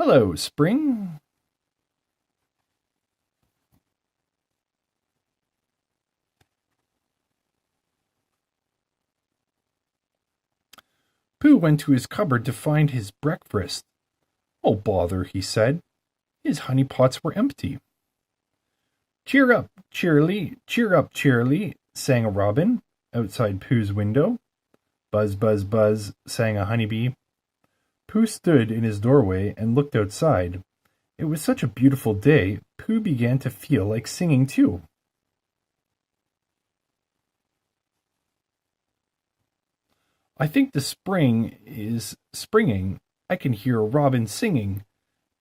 Hello, Spring. Pooh went to his cupboard to find his breakfast. Oh, bother, he said. His honey pots were empty. Cheer up, cheerily, sang a robin outside Pooh's window. Buzz, buzz, buzz, sang a honeybee. Pooh stood in his doorway and looked outside. It was such a beautiful day, Pooh began to feel like singing too. I think the spring is springing. I can hear a robin singing,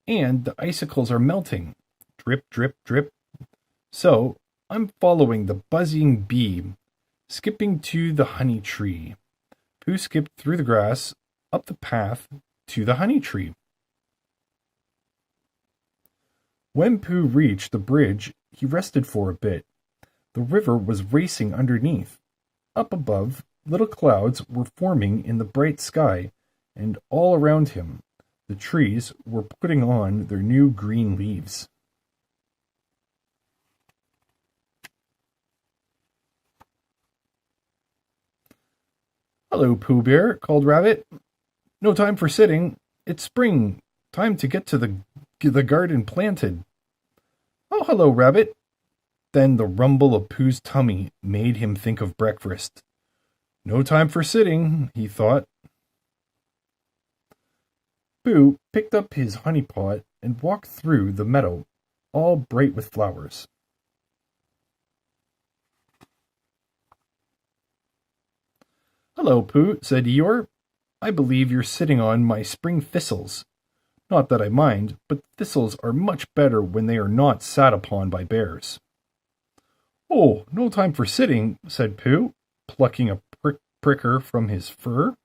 and the icicles are melting. Drip, drip, drip. So I'm following the buzzing bee, skipping to the honey tree. Pooh skipped through the grass, up the path, to the honey tree. When Pooh reached the bridge, he rested for a bit. The river was racing underneath. Up above, little clouds were forming in the bright sky, and all around him, the trees were putting on their new green leaves. Hello, Pooh Bear, called Rabbit. No time for sitting. It's spring. Time to get to the garden planted. Oh, hello, Rabbit. Then the rumble of Pooh's tummy made him think of breakfast. No time for sitting, he thought. Pooh picked up his honey pot and walked through the meadow, all bright with flowers. Hello, Pooh, said Eeyore. I believe you're sitting on my spring thistles. Not that I mind, but thistles are much better when they are not sat upon by bears. Oh, no time for sitting, said Pooh, plucking a pricker from his fur.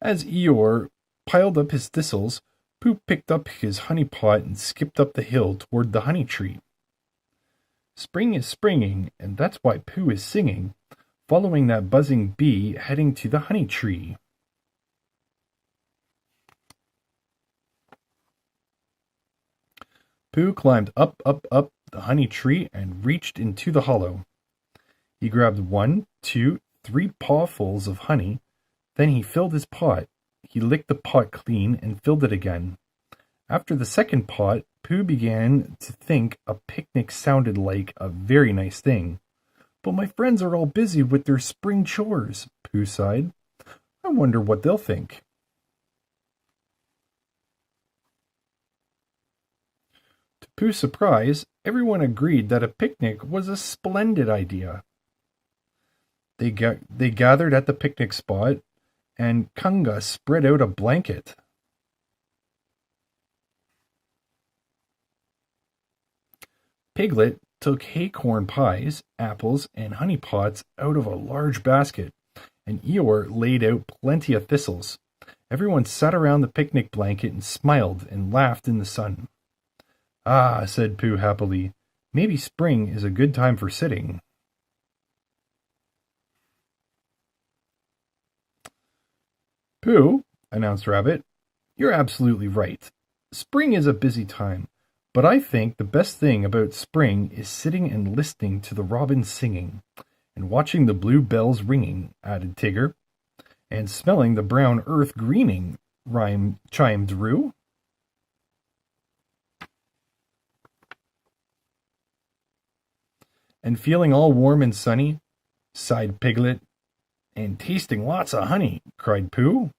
As Eeyore piled up his thistles, Pooh picked up his honey pot and skipped up the hill toward the honey tree. Spring is springing, and that's why Pooh is singing, following that buzzing bee heading to the honey tree. Pooh climbed up the honey tree and reached into the hollow. He grabbed 1, 2, 3 pawfuls of honey, then he filled his pot. He licked the pot clean and filled it again. After the second pot, Pooh began to think a picnic sounded like a very nice thing. But my friends are all busy with their spring chores, Pooh sighed. I wonder what they'll think. To Pooh's surprise, everyone agreed that a picnic was a splendid idea. They gathered at the picnic spot, and Kunga spread out a blanket. Piglet took acorn pies, apples, and honey pots out of a large basket, and Eeyore laid out plenty of thistles. Everyone sat around the picnic blanket and smiled and laughed in the sun. Ah, said Pooh happily, maybe spring is a good time for sitting. Pooh, announced Rabbit, you're absolutely right. Spring is a busy time, but I think the best thing about spring is sitting and listening to the robins singing, and watching the blue bells ringing, added Tigger, and smelling the brown earth greening, chimed Roo. And feeling all warm and sunny, sighed Piglet. And tasting lots of honey, cried Pooh.